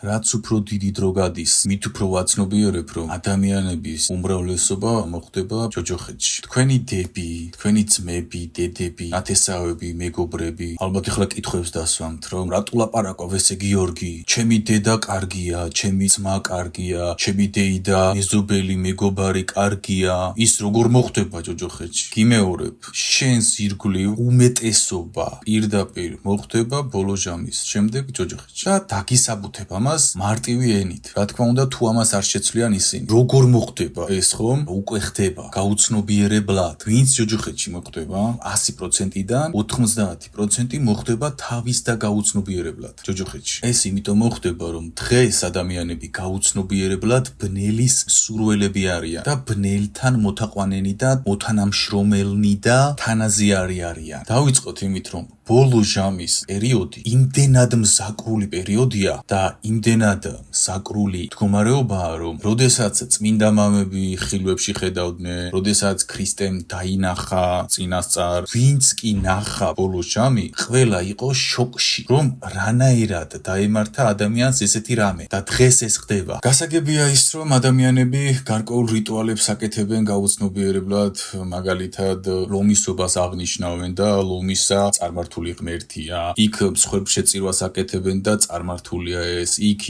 რაც უფრო დიდი დრო გადის, მით უფრო ვაცნობიერებ, რომ ადამიანების უმრავლესობა მოხდება ჯოჯოხეთში. თქვენი დები, თქვენი ძმები, დედები, ნათესავები, მეგობრები, ალბათ ეხლა კითხვებს დასვამთ, რომ რატო ლაპარაკობ ესე გიორგი? ჩემი დედა კარგია, ჩემი ძმა კარგია, ჩემი დეიდა, მეზობელი, მეგობარი კარგია. ის როგორ მოხდება ჯოჯოხეთში? გიმეორებ, შენს ირგვლივ უმეტესობა პირდაპირ მოხდება ბოლო ჟამის შემდეგ ჯოჯოხეთში. და დაგისაბუთებ ამას მარტივი ენით. რა თქმა უნდა, თუ ამას არ შეცვლიან ისინი. როგორ მოხდება ეს ხომ? უკვე ხდება გაუცნობიერებლად. ვინც ჯოჯოხეთში მოხდება 100%-დან 90% მოხდება თავის და გაუცნობიერებლად ჯოჯოხეთში. ეს იმიტომ მოხდება, რომ დღეს ადამიანები გაუცნობიერებლად ბნელის სურველები არიან და ბნელთან მოთაყვანენი და მოთანამშრომელნი და თანაზიარი არიან. დავიწყოთ იმით, რომ ბოლო ჟამის პერიოდი იმდენად მზაკრული პერიოდია და იმდენად მზაკრული მდგომარეობაა, რომ როდესაც წმინდა მამები ხილვებში ხედავდნენ, როდესაც ქრისტემ დაინახა წინასწარ, ვინც კი ნახა ბოლო ჟამი, ყველა იყო შოკში, რომ რანაირად დაემართა ადამიანს ესეთი რამე და დღეს ეს ხდება. გასაგებია ის, რომ ადამიანები გარკვეულ რიტუალებს აკეთებენ გაუცნობიერებლად, მაგალითად ლომისობას აღნიშნავენ და ლომისა წარმართული ღმერთია. იქ მსხვერპლ შეწირვას აკეთებენ და წარმართულია ეს. იქ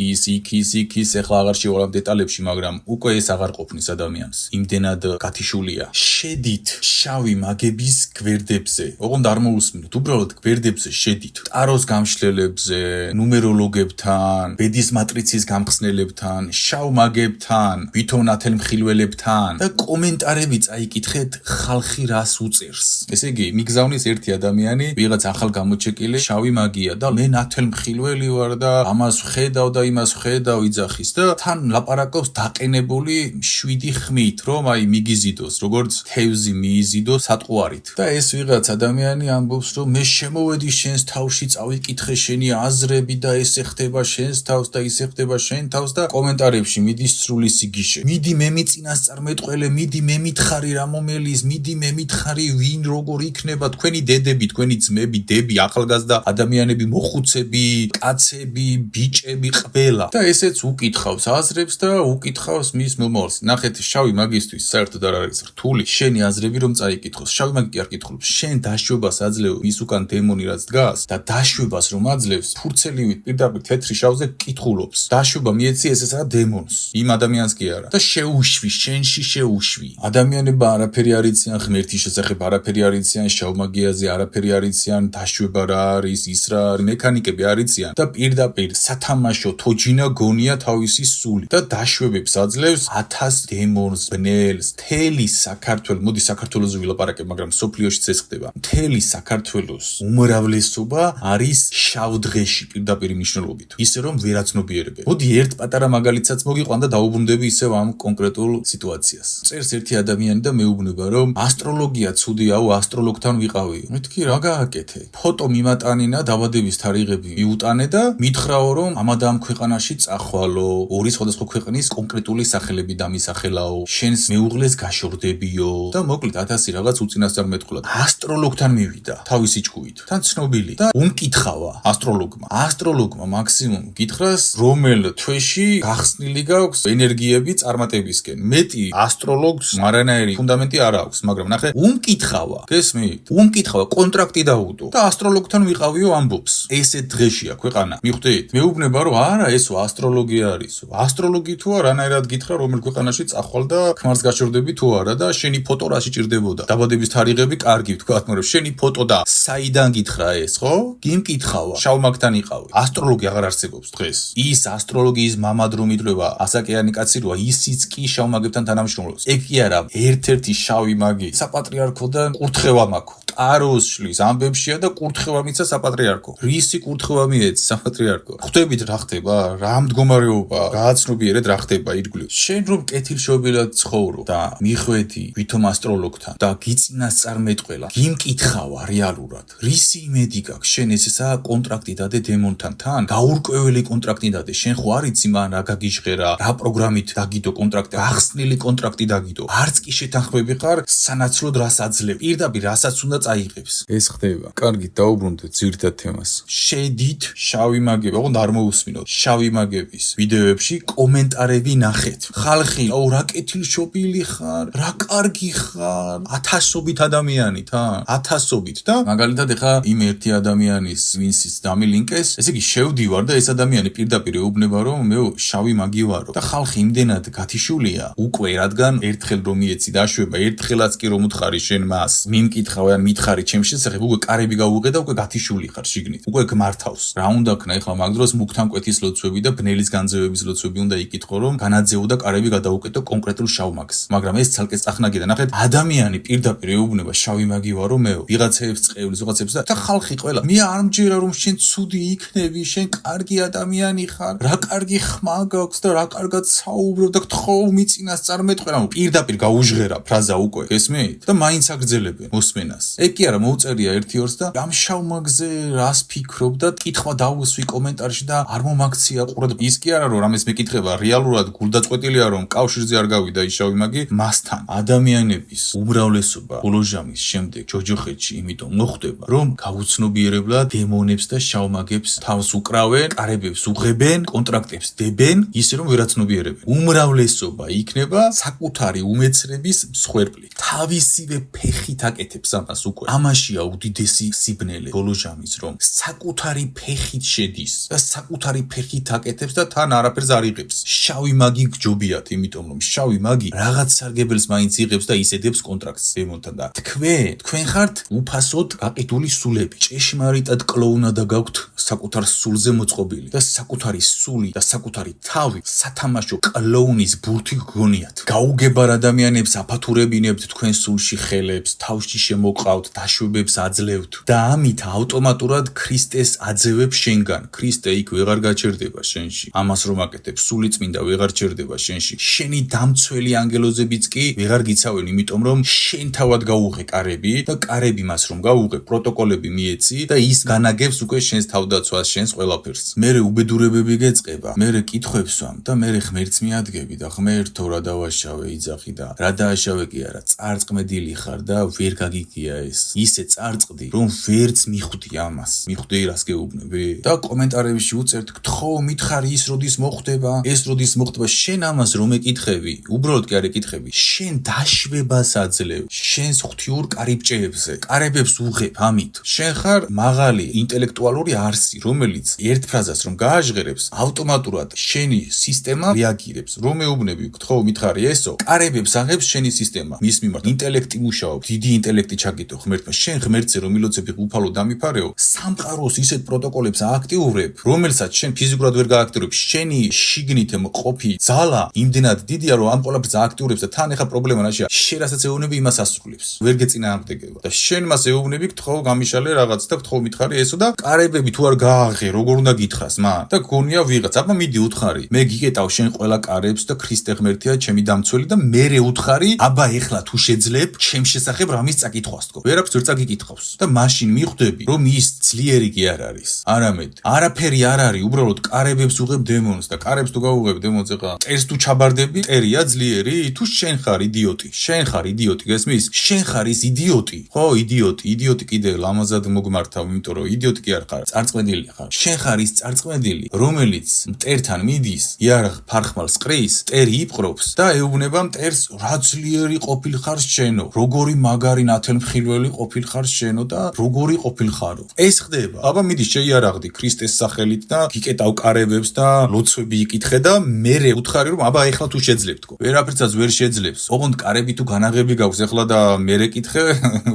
ის, ეხლა აღარ შევარამ დეტალებში, მაგრამ უკვე ეს აღარ ყოფნის ადამიანს. იმდენად გათიშულია. შედით შავი მაგების გვერდებზე. ოღონდ არ მოусმინოთ, უბრალოდ გვერდებზე შედით. ტაროს გამშლელებზე, ნუმეროლოგებთან, ბედის მატრიცის გამხსნელებთან, შავ მაგებთან, ვითომ ნათელმხილველებთან და კომენტარები წაიკითხეთ, ხალხი რას უწერს. ესე იგი, მიგზავნის ერთი ადამიანი, ვიღაც ახალ გამოჩეკილი შავი მაგია და მე ნათელმხილველი ვარ და ამას ვხედავ და იმას ვხედავ იძახის და თან ლაპარაკობს დაყენებული 7 ხმით, რომ აი მიგიზიდოს, როგორც თევზი მიიზიდოს სატყუარით. და ეს ვიღაც ადამიანი ამბობს, რომ მე შემოვედი შენს თავში, წავიკითხე შენი აზრები და ესე ხდება შენს თავს და ისე ხდება შენ თავს და კომენტარებში მიდის სრული სიგიჟე. მიდი მე მიწინასწარ მეტყველე, მიდი მე მითხარი რა მომელის, მიდი მე მითხარი ვინ როგორ იქნება, თქვენი დედები, თქვენი ძმები, დები, ახალგაზრდა ადამიანები, მოხუცები, კაცები, ბიჭები, ყველა. და ესეც უკითხავს აზრებს და უკითხავს მის მომავალს. ნახეთ, შავი მაგისტვის საერთოდ არ არის რთული შენი აზრები რომ წაიკითხოს. შავი მაგი კი არ კითხულობს. შენ დაშვებას აძლევ ის უკან დემონი რაც დგას და დაშვებას რომ აძლევს, ფურცელივით პირდაპირ თეთრი შავზე კითხულობს. დაშვება მიეცი ესეა დემონს. იმ ადამიანს კი არა. და შეუშვი, შენში შეუშვი. ადამიანებმა არაფერი არ იციან ღმერთის შესახებ, არაფერი არ იციან შავ მაგიაზე, არაფერი არ იციან დაშვება რა არის, ის რა არის, მექანიკები არ იციან და პირდაპირ სათამაშო თოჯინა გონია თავისი სული და დაშვებებს აძლევს 1000 დემონს, ბნელს, მთელი საქართველოს, მოდი საქართველოს ვილაპარაკებ, მაგრამ სოფლიოშიც ეს ხდება. მთელი საქართველოს უმრავლესობა არის შავ დღეში პირდაპირ მნიშვნელობით. ისე რომ ვერაცნობიერებენ. მოდი ერთ პატარა მაგალითსაც მოგიყვან და დაუბრუნდები ისევ ამ კონკრეტულ სიტუაციას. წერს ერთი ადამიანი და მეუბნება, რომ ასტროლოგია ცუდიაო, ასტროლოგთან ვიყავი. მეთქი რა გააკეთე? ფოტო მიმატანინა, დაბადების თარიღები მიუტანე და მითხრაო, რომ ამ და ამ ქვეყანაში წახვალო, ორი სხვადასხვა ქვეყნის კონკრეტული სახელები დამისახელაო, შენს მეუღლეს გაშორდებიო და მოკლედ 1000 რაღაც უწინასწარ მეტყველად. ასტროლოგთან მივიდა თავისი ჭკუით. თან ცნობილი და უმკითხავა ასტროლოგმა. ასტროლოგმა მაქსიმუმ გითხრას, რომელ თვეში გახსნილი გაქვს ენერგიები წარმატებისკენ. მეტი ასტროლოგს მარანაირი ფუნდამენტი არ აქვს, მაგრამ ნახე, უმკითხავა. გესმით? უმკითხავა, კონტრაქტი დაუდო და ასტროლოგთან ვიყავიო ამბობს. ესე დღეშია ქვეყანა. მიხვდით? მეუბნება, რომ არა, ესო ასტროლოგია არისო. ასტროლოგი თუ არა, რანაირად გითხრა, რომელ ქვეყანაში წახვალ და ქმარს გაშორდები თუ არა და შენი ფოტო რა სიჭირდებოდა. დაბადების თარიღები კარგი ვთქვათ, მაგრამ შენი ფოტო და საიდან გითხრა ეს, ხო? გიმკითხავა. შავმაგთან იყავი. ასტროლოგი აღარ არსებობს დღეს. ის ასტროლოგიის მამად რომ ითვლება, ასაკიანი კაცი როა, ისიც კი შავმაგებთან თანამშრომლობს. ეგ კი არა, ერთ-ერთი შავი მაგი საპატრიარქოდან კურთხევა მაქვს. ტაროს შლის ამბებშია და კურთხევა მიცა საპატრიარქო. რისი კურთხევა მიეც საპატრიარქო? ხვდებით რა ხდება? რა მდგომარეობა? გააცნობიერეთ რა ხდება ირგვლივ. შენ რომ კეთილშობილად ცხოვრობ და მიხვედი ვითომ ასტროლოგთან და გიწინასწარ მეტყველა, გიმკითხავა რეალურად. რისი იმედი გაქვს? შენ ესეა კონტრაქტი დადე დემონთან თან? გაურკვეველი კონტრაქტი დადე. შენ ხო არ იცი მან რა გაგიჟღერა, რა პროგრამით დაგიდო კონტრაქტი, ახსნილი კონტრაქტი დაგიდო. არც კი შეთანხმები ხარ სანაცვლოდ რას აძლევ. პირდაპირ რასაც უნდა წაიღებს. ეს ხდება. კარგით, დაუბრუნდეთ ძირითად თემას. შედით შავი მაგები, ოღონდ არ მოусმინოთ. შავი მაგების ვიდეოებში კომენტარები ნახეთ. ხალხი, აუ რა კეთილშობილი ხარ, რა კარგი ხარ, ათასობით ადამიანით, ათასობით და მაგალითად ეხა იმ ერთი ადამიანის ვინციც დამილინკეს, ესე იგი შევდივარ და ეს ადამიანი პირდაპირ ეუბნება რომ მე შავი მაგი ვარო და ხალხი იმდენად გათიშულია უკვე რადგან ერთხელ რომ მიეცი დაშვება ერთხელაც კი რომ უთხარი შენ მას მიმკითხავ ან მითხარი ჩემს შესახებ უკვე კარები გაუღე და უკვე გათიშული ხარ შიგნით უკვე გმართავს რა უნდა ქნა ეხლა მაგ დროს მუქთან კვეთის ლოცვები და ბნელის განძევების ლოცვები უნდა იკითხო რომ განაძეო და კარები გადაუკეტო კონკრეტულ შავ მაგს მაგრამ ეს ცალკე წახნაგი და ნახეთ ადამიანი პირდაპირ ეუბნება შავი მაგი ვარო მე ვიღაცებს წევლის ვიღაცებს და ხალხი ყველა მე არ მჯერა რომ შენ ცუდი იქნები შენ კარგი ადამიანი ხარ რა კარგი ხმა გაქვს და რა კარგად საუბრობ და გთხოვ მიწინას წარმეთყვე რა პირდაპირ გაუჟღერა ფრაზა უკვე გესმით და მაინც აგრძელებენ მოსმენას ეგ კი არა მოუწერია 1-2 და ამ შავ მაგზე რას ფიქრობ და კითხვა დაუსვი კომენტარში და არ მომაქცია ყურადღება ის კი არა რომ რამეს მეკითხება რეალურად გულდაწყვეტილია რომ კავშირზე არ გავიდა ის შავი მაგი მასთან ადამიანების უმრავლესობა ბოლოჟამის შემდეგ ჯოჯოხეთში იმიტომ მოხდება რომ გაუცნობიერებლად დემონებს და შავ მაგებს თავს უკრავენ კარებებს უღებენ კონტრაქტებს დებენ ისე რომ ვერაცნობიერებენ უმრავლესობა იქნება საკუთარი უმეცრების მსხვერპლი თავისივე ფეხით აკეთებს ამას უკვე ამაშია უდიდესი სიბნელე ბოლოჟამის რომ საკუთარი ფეხით შედის და საკუთარი ფეხით აკეთებს და თან არაფერს არ იღებს შავი მაგი გჯობიათ იმიტომ რომ შავი მაგი რაღაც სარგებელს მაინც იღებს და ისედებს კონტრაქტს დემონთან და თქვენ ხართ უფასოდ გაყიდული სულები ჭეშმარიტად კლოუნადა გაქვთ საკუთარ სულზე მოწყობილი და საკუთარი სული და საკუთარი თავი სათამაშო კლოუნის ბურთი გგონიათ გაუგებარ ადამიანებს აფათურებინებთ თქვენ სულში ხელებს თავში შემოყავთ დაშვებებს აძლევთ და ამით ავტომატურად ქრისტეს აძევებს შენგან ქრისტე იქ ვეღარ გაჩერდება შენში ამას რომ აკეთებ სული წმინდა ვეღარ ჩერდება შენში შენი დამცველი ანგელოზებიც კი ვეღარ გიცავენ იმიტომ რომ შენ თავად გაუღე კარები და კარები მას რომ გაუღე პროტოკოლები მიეცი და ის განაგებს უკვე შენს თავდაცვას შენს ყველაფერს მერე უბედურებები გეწყება მერე კითხვებს ვამ და მერე ღმერთს მიადგები და ღმერთო რა დავაშავე იძახი და რა დააშავე კი არა წარწყმედილი ხარ და ვერ გაგიგია ეს ისე წარწყდი რომ ვერც მიხვდი ამას მიხვდი რას გეუბნები და კომენტარებში უწერთ გთხოვ მითხარი ის როდის მოხდება ეს როდის მოხდება შენ ამას რომ ეკითხები უბრალოდ კი არ ეკითხები შენ დაშვებას აძლევ შენს ღვთიურ კარიბჭეებზე კარებებს უღებ ამით შენ ხარ მაღალი ინტელექტუალური არსი რომელიც ერთ ფრაზას რომ გააჟღერებს ავტომატურად შენი სისტემა რეაგირებს რომ ეუბნები გთხოვ მითხარი ესო კარებებს აღებს შენი სისტემა მის მიმართ ინტელექტი მუშაობს დიდი ინტელექტი ჩაგიტო ღმერთმა შენ ღმერთზე რომ ილოცები უფალო დამიფარეო სამყაროს ისეთ პროტოკოლებს ააქტიურებ რომელსაც შენ ფიზიკურად ვერ გააქტიურებ შენი შიგნით მყოფი ძალა იმდენად დიდია რომ ამ ყველაფერს ააქტიურებს და თან ეხა პრობლემა რაშია შენ რასაც ეუბნები იმას ასრულებს ვერ გეწინააღმდეგება და შენ მას ეუბნები გთხოვ გამიშალე რაღაც და გთხოვ მითხარი ესო და კარებები თუ არ გააღე როგორ უნდა გითხრას მან და გონია ვიღაც აბა მიდი უთხარი მე გიგეტავ შენ ყველა კარებს და ქრისტე ღმერთია ჩემი დამცველი და მე უთხარი აბა ეხლა თუ შეძლებ ჩემ შესახებ რამის წაკითხვას თქო ვერაფერს ვერ წაგიკითხავს და მაშინ მიხვდები რომ ის ძლიერი კი არ არის არამედ არაფერი არ არის უბრალოდ კარებებს უღებ დემონს და კარებს თუ გაუღებ დემონს ეხლა ტერს თუ ჩაბარდები ტერია ძლიერი თუ შენ ხარ იდიოტი გესმის შენ ხარ ის იდიოტი ხო იდიოტი კიდე ლამაზად მოგმართავ იმიტომ რომ იდიოტი კი არ ხარ წარწმენდილი ხარ შენ ხარ ის წარწმენდილი რომელიც მტერთან მიდის იარაღ ფარხმალს ყრის ტერი იპყრობს და ეუბნება მტერს რა ძლიერი ყოფილხარ შენო როგორი მაგარი ნათელმხილველი ყოფილხარ შენო და როგორი ყოფილხარო ეს ხდება აბა მიდი შეიარაღდი ქრისტეს სახელით და გიკეტავ კარებებს და ლოცვები იკითხე და მე უთხარი რომ აბა ეხლა თუ შეძლებ თქო ვერაფერსაც ვერ შეძლებს ოღონდ კარები თუ განაღები გაქვს ეხლა და მე კითხე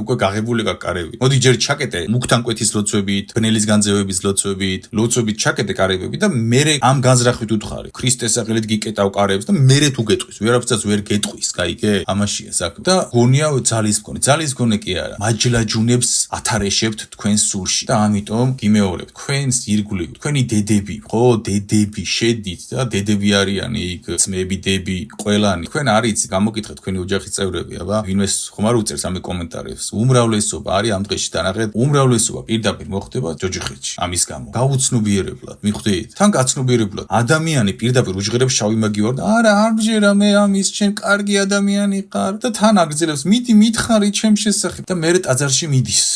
უკვე გაღებული გაქვს კარები მოდი ჯერ ჩაკეტე მუქთან კვეთის ლოცვებით ბნელის განძევების ლოცვებით ჩაკეტე კარებები და მე ამ განზრახვით უთხარი ქრისტეს სახელით გიკეტავ კარებს და მე თუ გეტყვის ვერაფერსაც ვერ გეტყვის გაიგე ამაშია საქმე და გონია ძალის მქონე კი არა მაჯლაჯუნებს ათარეშებთ თქვენს სულში და ამიტომ გიმეორებ თქვენს ირგვლივ თქვენი დედები ხო დედები შედით და დედები არიანი იქ ძმები დები ყველანი თქვენ არიც გამოკითხეთ თქვენი ოჯახის წევრები აბა ვინმეს ხომ არ უწერს ამ კომენტარებს უმრავლესობა არის ამ დღეში დანახეთ უმრავლესობა პირდაპირ მოხდება ჯოჯოხეთში ამის გამო გაუცნობიერებლად მიხვდით თან გაცნობიერებლად ადამიანი პირდაპირ უჟღერებს შავი მაგი ვარ და არა არ მჯერა მე ამის შენ კარგი ადამიანი ხარ და თან აგრძელებს მიდი მითხარი ჩემ შესახებ და მე ტაძარში მიდის.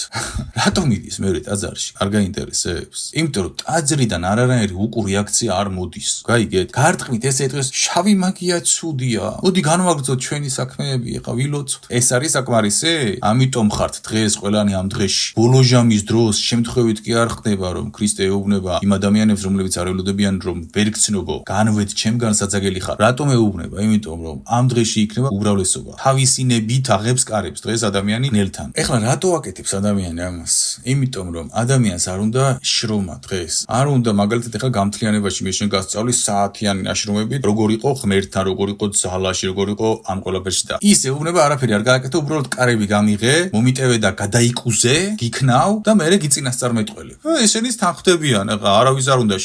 რატომ მიდის მე ტაძარში? არ გაინტერესებს? იმიტომ რომ ტაძრიდან არანაირი უკუ რეაქცია არ მოდის. გაიგეთ? გარტყმით ეს ეტყვის შავი მაგია ცუდია. მოდი განვაგრძოთ ჩვენი საქმეები, ეხა ვილოცოთ. ეს არის საკმარისი? ამიტომ ხართ დღეს ყველანი ამ დღეში. ბოლოჟამის დროს შემთხვევით კი არ ხდება რომ ქრისტე ეუბნება იმ ადამიანებს რომლებიც არ ელოდებიან რომ ვერ გცნობო. განვეთ ჩემგან საძაგელი ხარ. რატომ ეუბნება? იმიტომ რომ ამ დღეში იქნება უმრავლესობა. თავისი ნებით აღებს კარებს დღეს ადამიანი ნელთან. ეხლა რატო აკეთებს ადამიანი ამას? იმიტომ რომ ადამიანს არ უნდა შრომა დღეს. არ უნდა მაგალითად ეხლა გამთლიანებაში მე შენ გასწავლის საათიანი ნაშრომებით, როგორ იყო ღმერთთან, როგორ იყო ძალაში, როგორ იყო ამ ყველაფერში და ის ეუბნება არაფერი არ გააკეთე, უბრალოდ კარები გამიღე, მომიტევე და გადაიკუზე, გიქნავ და მე გიწინასწარ მეტყველებ. ესენის თანხდებიან, ეხლა არავის არ უნდა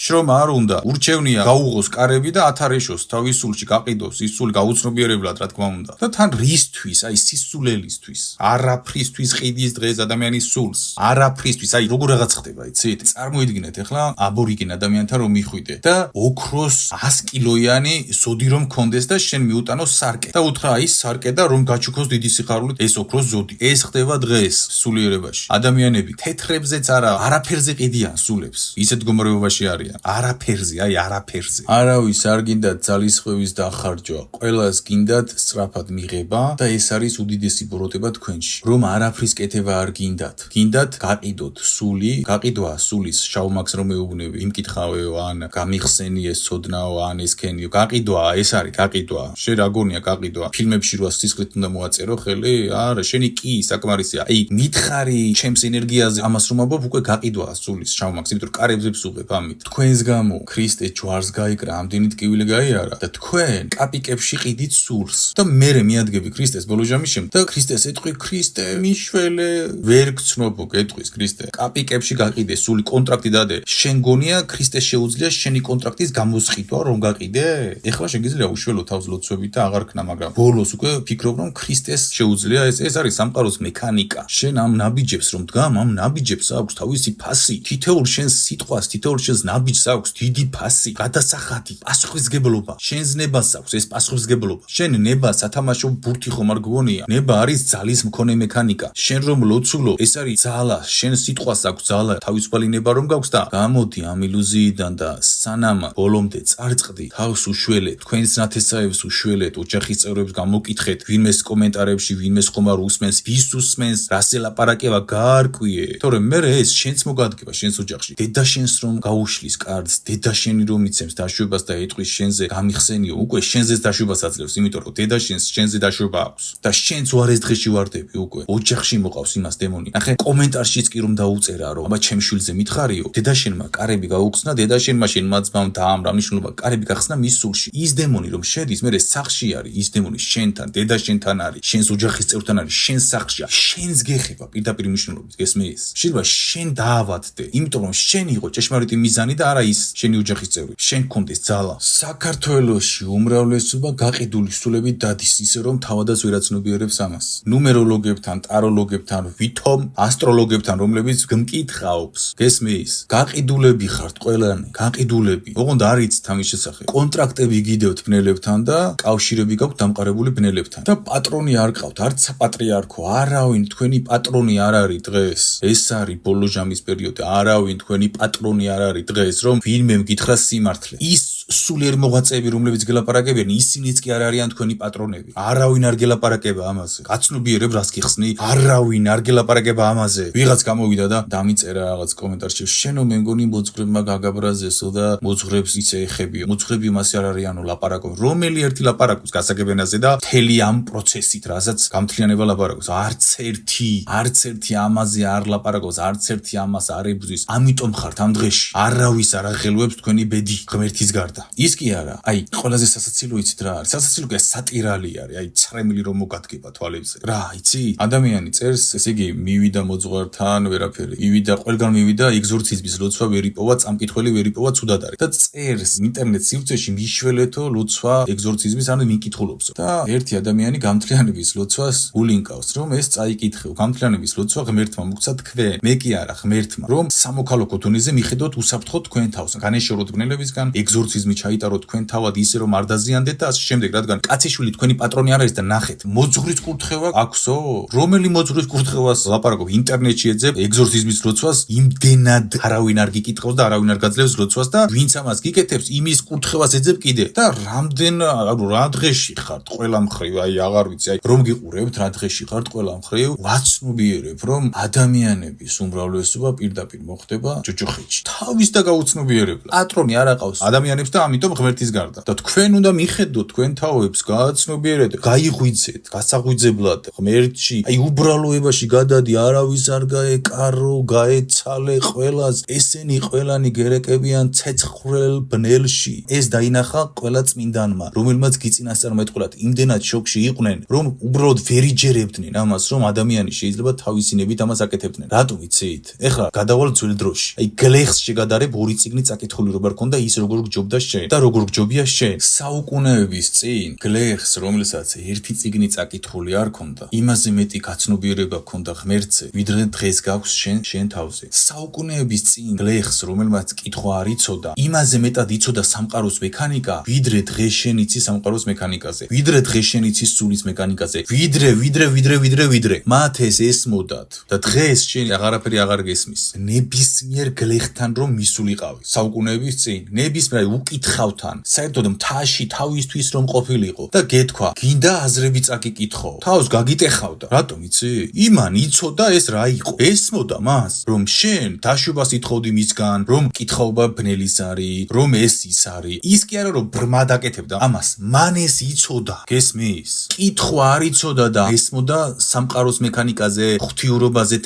შრომა არ უნდა. ურჩევნია გაუღოს კარები და ათარეშოს თავის სულში გაყიდოს, ის სული გაუცნობიერებლად რა თქმა უნდა. და თან რისთვის, აი სისულელისთვის, არაფრისთვის ყიდის დღეს ადამიანის სულს. არაფრისთვის, აი როგორ რაღაც ხდება, იცით? წარმოიდგინეთ ეხლა აბორიგენ ადამიანთან რომ მიხვიდე და ოქროს 100 კილოიანი ზოდი რომ კონდეს და შენ მიუტანო სარკე. და უთხრა აი სარკე და რომ გაჩუქოს დიდი სიხარულით ეს ოქროს ზოდი. ეს ხდება დღეს სულიერებაში. ადამიანები თეთრებზეც არაფერზე ყიდიან სულებს. ისეთ მდგომარეობაში არიან. არაფერზე, აი არაფერზე. არავის არ გინდათ ძალისხმევის დახარჯვა. ყველას გინდათ სწრაფად მიღება და ეს არის უდიდესი ბოროტება თქვენში. რომ არაფრის კეთება არ გინდათ. გინდათ გაყიდოთ სული, გაყიდვა სულის შაუმაქს რომ ეუბნები, იმკითხავეო ან გამიხსენი ეს ცოდნაო ან ეს ქენიო. გაყიდვა, ეს არის გაყიდვა. შენ რა გონია გაყიდვა? ფილმებში რვა სისხლით უნდა მოაწერო ხელი? არა, შენი კი საკმარისია. აი მითხარი ჩემს ენერგიაზე ამას რომ აბობ უკვე გაყიდვა სულის შაუმაქს, იმიტომ რომ კარებზე ვსუღებ ამით. თქვენს გამო ქრისტე ჯვარს გაიკრა, ამდენი ტკივილი გაიარა და თქვენ კაპიკებში ყიდით სულს. და მე მიადგები ქრისტეს ბოლოჟამის შემდეგ და ქრისტეს ეტყვი ქრისტე მიშველე ვერ გცნობო გეტყვის ქრისტე. კაპიკებში გაყიდე სული კონტრაქტი დადე. შენ გონია ქრისტეს შეუძლია შენი კონტრაქტის გამოსყიდვა რომ გაყიდე? ეხლა შეგიძლია უშველო თავს ლოცვებით და აღარ ქნა, მაგრამ ბოლოს უკვე ფიქრობ რომ ქრისტეს შეუძლია ეს არის სამყაროს მექანიკა. შენ ამ ნაბიჯებს რომ დგამ, ამ ნაბიჯებს აქვს თავისი ფასი. თითოეულ შენს სიტყვას, თითოეულ შენს ნაბიჯს აქვს დიდი ფასი, გადასახადი, პასუხისგებლობა. შენს ნებას აქვს ეს პასუხისგებლობა. შენ ნება სათამაშო ბურთი ხომ არ გგონია? ნება არის ძალის მქონე მექანიკა. შენ რომ ლოცულო, ეს არის ძალა, შენ სიტყვას აქვს ძალა, თავისუფალი ნება რომ გაქვს და გამოდი ამ ილუზიიდან და სანამ ბოლომდე წარწყდი, თავს უშველეთ, თქვენს ნათესავებს უშველეთ, ოჯახის წევრებს გამოკითხეთ, ვინმეს კომენტარებში, ვინმეს ხომ არ უსმენს, ვის უსმენს, რას ელაპარაკება, გაარკვიე. თორემ მე ეს შენც მოგადგება შენს ოჯახში. დედა შენს რომ გაუშლის კარდს, დედა შენი რომ იცემს დაშვებას და ეტყვის შენზე გამიხსენიო, უკვე შენზეც დაშვებას აძლევს, იმიტომ რომ დედა შენზე დაშვება აქვს. და შენც უარეს დღეში ვარდები უკვე. ოჯახში მოყავს იმას დემონი. ნახე, კომენტარშიც კი რომ დაუწერა რომ აბა ჩემ შვილზე მითხარიო, დედა შენმა კარები გაუხსნა, დედა შენმა შენმა ძმამ დაამრა, მნიშვნელობა კარები გახსნა მის სულში. ის დემონი რომ შედის, მე სახში არის, ის დემონი შენთან, დედა შენთან არის, შენს ოჯახის წევრთან არის, შენს სახშია. შენს გეხება პირდაპირ მნიშვნელობით, გესმის? შეიძლება შენ დაავადდე, იმიტომ რომ შენ იყო ჭეშმარიტი მიზანი და არა ის შენი ოჯახის წევრი. შენ გქონდეს ძალა. საქართველოში უმრავლესობა გაყიდული სულებით დადის, ისე რომ თავადაც ვერაცნობიერებს ამას. ნუმეროლოგებთან, ტაროლოგებთან, ვითომ ასტროლოგებთან, რომლებიც გმკითხაობს. გესმის? გაყიდულები ხართ ყველანი, გაყიდულები. ოღონდ არ იცით ამის შესახებ. კონტრაქტები გიდევთ ბნელებთან და კავშირები გაქვთ დამყარებული ბნელებთან. და პატრონი არ ყავთ, არც საპატრიარქო, არავინ თქვენი პატრონი არ არის დღეს. ეს არის ბოლოჟამის პერიოდი. არავინ თქვენი პატრონი არ არის დღეს, რომ ვინმე მგითხრა სიმართლე. ის სულიერ მოღვაწეები, რომლებიც გელაპარაკებიან, ისინიც კი არ არიან თქვენი პატრონები. არავინ არ გელაპარაკება ამაზე. გაცნობიერებ რას გიხსნი? არავინ არ გელაპარაკება ამაზე. ვიღაც გამოვიდა და დამიწერა რაღაც კომენტარში, შენო მე მგონი მოძღვრებმა გაგაბრაზესო და მოძღვრებს იცე ეხებიო. მოძღვრები მასე არ არიანო ლაპარაკო. რომელი ერთი ლაპარაკობს გასაგებენაზე და თელი ამ პროცესით, რასაც გამთლიანება ლაპარაკობს. არც ერთი ამაზე არ ლაპარაკობს, არც ერთი ამას არ ებრძვის. ამიტომ ხართ ამ დღეში. არავის არ აღელვებს თქვენი ბედი ღმერთის გარდა. ის კი არა. აი, ყველაზე სასაცილო იცით რა არის? სასაცილო კი სატირალი არის. აი, ცრემლი რომ მოგადგება თვალებზე. რა, იცი? ადამიანი წერს, ესე იგი, მივიდა მოძღვართან, ვერაფერი. მივიდა, ყველგან მივიდა ეგზორციზმის ლოცვა ვერ იპოვა, წამკითხველი ვერ იპოვა, ცუდად არის. და წერს ინტერნეტ სივრცეში მიშველეთო ლოცვა ეგზორციზმის, ანუ მიმკითხულობსო. და ერთი ადამიანი გამთლიანების ლოცვას გულინკავს, რომ ეს წაიკითხო. გამთლიანების ლოცვა ღმერთმა მოგცა თქვენ, მე კი არა, ღმერთმა, რომ სამოქალაქო დონეზე მიხედოთ უსაფრთხო თქვენ თავს. განეშოროთ ბნელებისგან, ეგზორციზმის რამდენიმე ჩაიტაროთ თქვენ თავად ისე რომ არ დაზიანდეთ და ასე შემდეგ, რადგან კაციშვილი თქვენი პატრონი არ არის და ნახეთ, მოძღვრის კურთხევა აქვსო? რომელი მოძღვრის კურთხევას ლაპარაკობ? ინტერნეტში ეძებ ეგზორციზმის როცვას, იმდენად არავინ არ გიკითხავს და არავინ არ გაძლევს როცვას და ვინც ამას გიკეთებს, იმის კურთხევას ეძებ კიდე. და რა დღეში ხართ ყველა მხრივ, აი აღარ ვიცი, აი რომ გიყურებთ რა დღეში ხართ ყველა მხრივ, ვაცნობიერებ რომ ადამიანების უმრავლესობა პირდაპირ მოხდება ჯოჯოხეთში. თავის და გაუცნობიერებ. პატრონი არ აყავს ადამიანებს და ამიტომ ღმერთის გარდა. და თქვენ უნდა მიხედოთ თქვენ თავებს, გააცნობიერეთ, გაიღვიძეთ, გასაღვიძებლად ღმერთში, აი უბრალოებაში გადადი, არავის არ გაეკარო, გაეცალე ყველას, ესენი ყველანი გერეკებიან ცეცხლელ ბნელში. ეს დაინახა ყველა წმინდანმა, რომელმაც გიწინასწარმეტყველად იმდენად შოკში იყვნენ, რომ უბრალოდ ვერ იჯერებდნენ ამას, რომ ადამიანი შეიძლება თავისი ნებით ამას აკეთებდნენ. რატო ვიცით? ეხლა გადავალ ძველ დროში. აი გლეხს შეგადარებ ორი წიგნი წაკითხული როგორ ქონდა, ის როგორ გჯობდა შენ და როგორ გჯობია შენ. საუკუნეების წინ გლეხს, რომელსაც ერთი წიგნი წაკითხული არ ქონდა, იმაზე მეტი გაცნობიერება ქონდა ღმერთზე, ვიდრე დღეს გაქვს შენ თავზე. საუკუნეების წინ გლეხს, რომელმაც კითხვა არ იცოდა, იმაზე მეტად იცოდა სამყაროს მექანიკა, ვიდრე დღეს შენ იცი სამყაროს მექანიკაზე, ვიდრე დღეს შენ იცი სულის მექანიკაზე, ვიდრე მათ ეს ესმოდათ და დღეს შენ აღარაფერი აღარ გესმის. ნებისმიერ გლეხთან რომ მისულიყავი საუკუნეების წინ, ნებისმიერ უკითხავთან, საერთოდ მთაში თავისთვის რომ ყოფილიყო და გეთქვა, გინდა აზრები წაკიკითხო, თავს გაგიტეხავდა. რატომ იცი? იმან იცოდა ეს რა იყო. ესმოდა მას, რომ შენ დაშვებას ითხოვდი მისგან, რომ კითხაობა ბნელის არის, რომ ეს ის არის. ის კი არა რომ ბრმა დაკეთებდა ამას, მან ეს იცოდა. გესმის? კითხვა არ იცოდა და ესმოდა სამყაროს მექანიკაზე, ღვთიურობაზე,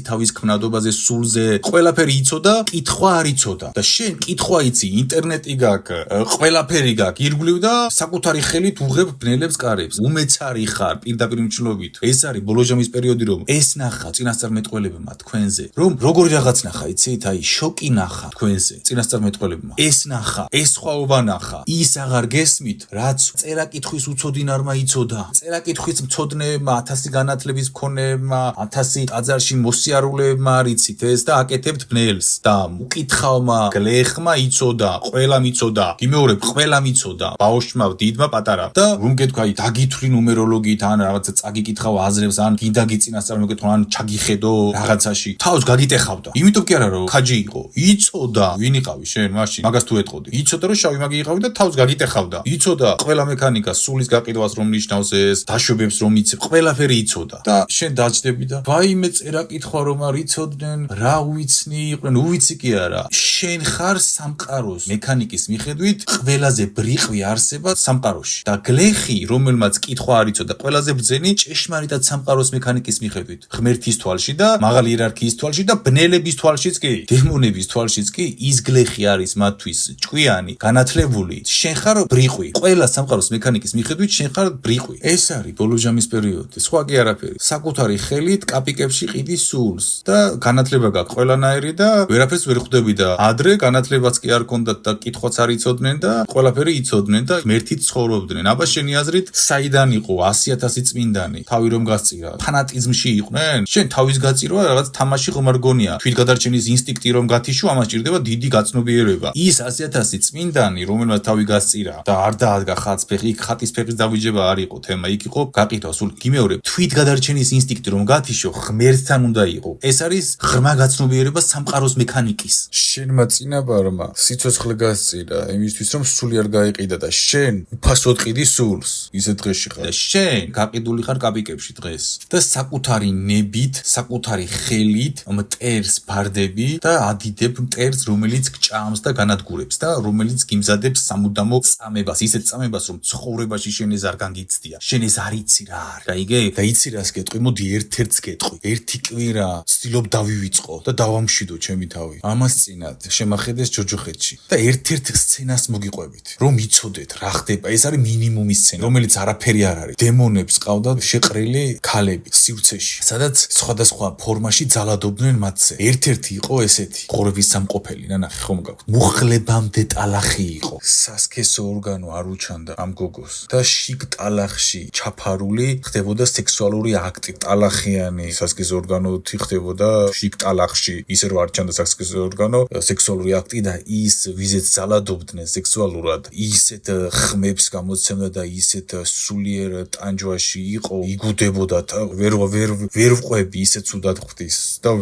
თავის ქმნადობაზე, სულზე, ყველაფერი იცოდა, კითხვა არ იცოდა. და შენ კითხვა იცი, ინტერნეტი გაქვს, ყველაფერი გაქვს, ირგვლივ და საკუთარი ხელით უღებ ბნელებს კარებს. უმეცარი ხარ პირდაპირ მჩლობით. ეს არის ბოლოჟამის პერიოდი, რომ ეს ნახა წინასწარმეტყველებმა თქვენზე, რომ როგორი რაღაც ნახა, იცით? აი შოკი ნახა თქვენზე წინასწარმეტყველებმა. ეს ნახა, ეს სხვაობა ნახა. ის აღარ გესმით, რაც წერა-კითხვის უცოდინარმა იცოდა. წერა-კითხვის მცოდნეებმა, 1000 განათლების მქონეებმა, 1000 ტაძარში მოსიარულეებმა არ იცით ეს და აკეთებთ ბნელს. და უკითხავმა გლეხმა იცოდა, ყველამ იცოდა. გიმეორებ, ყველამ იცოდა. ბავშვმა, დიდმა, პატარა. და რომ გეთქვა, აი დაგითვლი ნუმეროლოგიით, ან რაღაცა წაგიკითხავ აზრებს, ან გინდა გიწინასწარმეტყველო, ან ჩაგიხედო რაღაცაში. თავს გაგიტეხავდა. იმიტომ კი არა რომ ხაჯი იყო. იცოდა, ვინ იყავი შენ მაშინ? მაგას თუ ეტყოდი. იცოდა რომ შავი მაგი იყავი და თავს გაგიტეხავდა. იცოდა ყველა მექანიკა, სულის გაყიდვას რომ ნიშნავს ეს, დაშვებებს რომ იცი, ყველაფერი იცოდა. და შენ დაჯდები და ვაიმე წერა-კითხვა რომ არ იცოდნენ, რა უიცნი იყვნენ, უვიცი კი არა. შენ ხარ სამყაროს მექანიკის მიხედვით ყველაზე ბრიყვი არსება სამყაროში. და გლეხი, რომელმაც კითხვა არ იცოდა, ყველაზე ბრძენი ჭეშმარიტად სამყაროს მექანიკის მიხედვით. ღმერთის თვალში და მაღალი იერარქიის თვალში და ბნელების თვალშიც კი, დემონების თვალშიც კი, ის გლეხი არის მათთვის ჭკვიანი, განათლებული. შენ ხარ ბრიყვი. ყველა სამყაროს მექანიკის მიხედვით შენ ხარ ბრიყვი. ეს არის ბოლოჟამის პერიოდი. სხვა კი არაფერი. საკუთარი ხელით კაპიკებში ყიდი სულს და განათლება გაქვს ყველანაირი და ვერაფერს ვერ ხვდები და ადრე განათლებაც კი არ ქონდათ და კითხვაც არ იცოდნენ და ყველაფერი იცოდნენ და ღმერთით ცხოვრობდნენ. აბა შენი აზრით საიდან იყო 100,000 წმინდანი? თავი რომ გასწირა, ფანატიზმში იყვნენ? შენ თავის გაწირვა რაღაც თამაში ხომ არ გონია? თვითგადარჩენის ინსტინქტი რომ გათიშო, ამას ჭირდება დიდი გაცნობიერება. ის 100,000 წმინდანი, რომელმაც თავი გასწირა და არ დაადგა ხატსფეხი, იქ ხატის ფეხის დავიჯება არ იყო თემა, იქ იყო გაკითხვა სულ. გიმეორებ, თვითგადარჩენის ინსტინქტი რომ გათიშო, ღმერთთან უნდა იყო. ეს არის ღრმა გაცნობიერება სამყაროს მექანიკის. შენმა წინაპარმა სიცოცხლე გასწირა იმისთვის რომ სული არ გაიყიდა და შენ უფასოდ ყიდი სულს. ისე დღეში ხარ. და შენ გაყიდული ხარ კაპიკებში დღეს. და საკუთარი ნებით, საკუთარი ხელით მტერს ბარდები და ადიდებ მტერს, რომელიც გჭამს და განადგურებს და რომელიც გიმზადებს სამუდამო წამებას, ისეთ წამებას, რომ ცხოვრებაში შენ ეს არ განგიცდია. შენ ეს არ იცი რა არის. გაიგე? და იცი რას გეტყვი? მოდი ერთ-ერთს გეტყვი. ერთი კვირა ვცდილობ დავივიწყო და დავამშვიდო ჩემი თავი. ამას წინათ შემახედეს ჯოჯოხეთში და ერთ-ერთ სცენას მოგიყვებით, რომ იცოდეთ რა ხდება. ეს არის მინიმუმი სცენა, რომელიც არაფერი არ არის. დემონებს ყავდათ შეყრილი ქალები სივრცეში, სადაც სხვადასხვა ფორმაში ძალადობდნენ მათზე. ერთ-ერთი იყო ესეთი, ღორების სამყოფელი, ნახე ხომ გაქვთ. მუხლებამდე ტალახი იყო. სასქესო ორგანო არ უჩანდა ამ გოგოს და შიგ ტალახში ჩაფარული ხდებოდა სექსუალური აქტი. ტალახიანი სასქესო ორგანოთი ხდებოდა შიგ ტალახში, ისე რომ არ ჩანდა სასქესო ორგანო, სექსუალური აქტი და ის ვიზეც ძალადობ ნადობდნენ სექსუალურად, ისეთ ხმებს გამოცემდა და ისეთ სულიერ ტანჯვაში იყო, იგუდებოდა და ვერ ვყვები, ისეთ ცუდად ხვდის და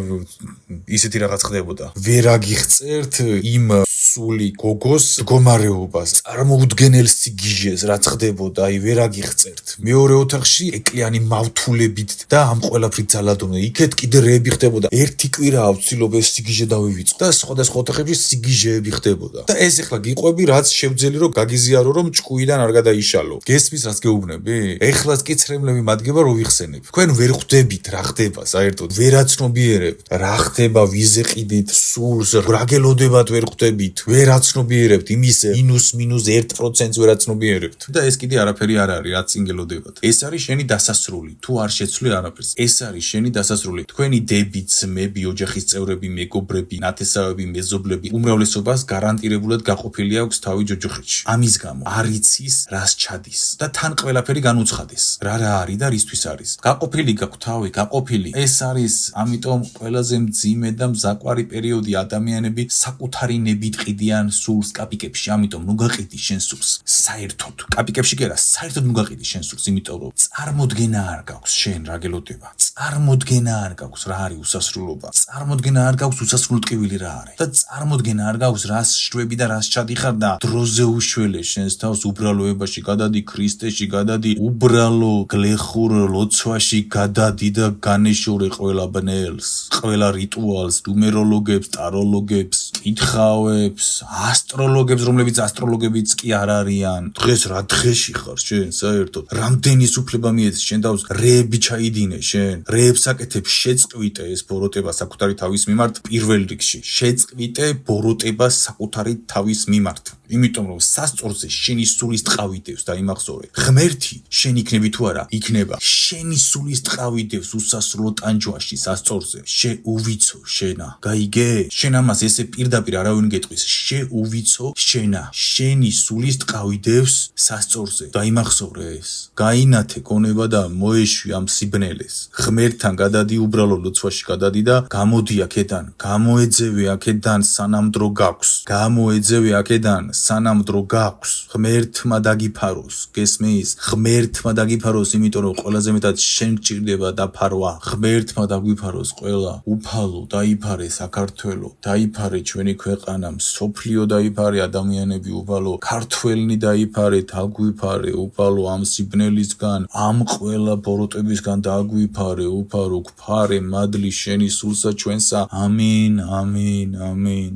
ისეთი რაღაც ხდებოდა. ვერ აგიხწერთ იმ სული გოგოს მდგომარეობას, წარმოუდგენელ სიგიჟეს რაც ხდებოდა, აი ვერ აგიხწერთ. მეორე ოთახში ეკლიანი მავთულებით და ამ ყველაფრით ძალადობდნენ. იქეთ კიდე რეები ხდებოდა. ერთი კვირა ავცილობ ეს სიგიჟე დავივიწყო და სხვადასხვა ოთახებში სიგიჟეები ხდებოდა. და ეს ეხლა გიყვები, რაც შევძელი რომ გაგიზიარო, რომ ჭკუიდან არ გადაიშალო. გესმის რაც გეუბნები? ეხლაც კი ცრემლები მადგება რომ ვიხსენებ. თქვენ ვერ ხვდებით რა ხდება საერთოდ. ვერაცნობიერებთ რა ხდება, ვიზე ყიდით, სულს რაგელოდებათ ვერ ხვდებით. ვერაცნობიერებთ იმის -1%-ს ვერაცნობიერებთ. და ეს კიდე არაფერი არ არის, რაც ინგელოდებათ. ეს არის შენი დასასრული. თუ არ შეცვლი არაფერს. ეს არის შენი დასასრული. თქვენი დები, ძმები, ოჯახის წევრები, მეგობრები, ნათესავები, მეზობლები უმრავლესობას გარანტირებულად გაყოფილი აქვს თავი ჯოჯოხეთში. ამის გამო არ იცის რას ჩადის და თან ყველაფერი განუცხადეს. რა არის და რისთვის არის. გაყოფილი გაქვთ თავი, გაყოფილი. ეს არის ამიტომ ყველაზე მძიმე და მზაკვარი პერიოდი. ადამიანები საკუთარი ნებით ყიდიან სულს კაპიკებში. ამიტომ ნუ გაყიდი შენ სულს. საერთოდ კაპიკებში კი არა, საერთოდ ნუ გაყიდი შენ სულს, იმიტომ რომ წარმოდგენა არ გაქვს შენ რა გელოდება. წარმოდგენა არ გაქვს რა არის უსასრულობა. წარმოდგენა არ გაქვს უსასრულო ტკივილი რა არის. და წარმოდგენა არ გაქვს რას შვები და რას ჩადიხარ და დროზე უშველე შენს თავს უბრალოებაში გადადი, ქრისტეში გადადი, უბრალო გლეხურ ლოცვაში გადადი და განეშორე ყველა ბნელს, ყველა რიტუალს, ნუმეროლოგებს, ტაროლოგებს, კითხავებს, ასტროლოგებს, რომლებიც ასტროლოგებიც კი არ არიან. დღეს რა დღეში ხარ შენ საერთოდ? რამდენი სუფლება მიეცი შენ თავს? რეები ჩაიდინე შენ. რეებს აკეთებ, შეწყვიტე ეს ბოროტება საკუთარი თავის მიმართ პირველ რიგში. შეწყვიტე ბოროტება საკუთარი თავის მიმართ. იმიტომ რომ სასწორზე შენი სულის ტყავი დევს და იმახსოვრე. ღმერთი შენ იქნები თუ არა, იქნება. შენი სულის ტყავი დევს უსასრულო ტანჯვაში სასწორზე. შეუვიცო შენა. გაიგე? შენ ამას ესე პირდაპირ არავინ გეტყვის. შეუვიცო შენა. შენი სულის ტყავი დევს სასწორზე. და იმახსოვრე ეს. გაინათე გონება და მოეშვი ამ სიბნელეს. ღმერთთან გადადი, უბრალო ლოცვაში გადადი და გამოდი აქედან. გამოეძევე აქედან სანამ დრო გაქვს. გამოეძევე აქედან სანამ დრო გაქვს. ღმერთმა დაგიფაროს. გესმის? ღმერთმა დაგიფაროს, იმიტომ რომ ყველაზე მეტად შენ გჭირდება დაფარვა. ღმერთმა დაგვიფაროს ყველა. უფალო დაიფარე საქართველო, დაიფარე ჩვენი ქვეყანა, მსოფლიო დაიფარე, ადამიანები უფალო, ქართველნი დაიფარე, დაგვიფარე უფალო ამ სიბნელისგან, ამ ყველა ბოროტებისგან დაგვიფარე უფალო, გფარე მადლი შენი სულსა ჩვენსა. ამინ, ამინ, ამინ.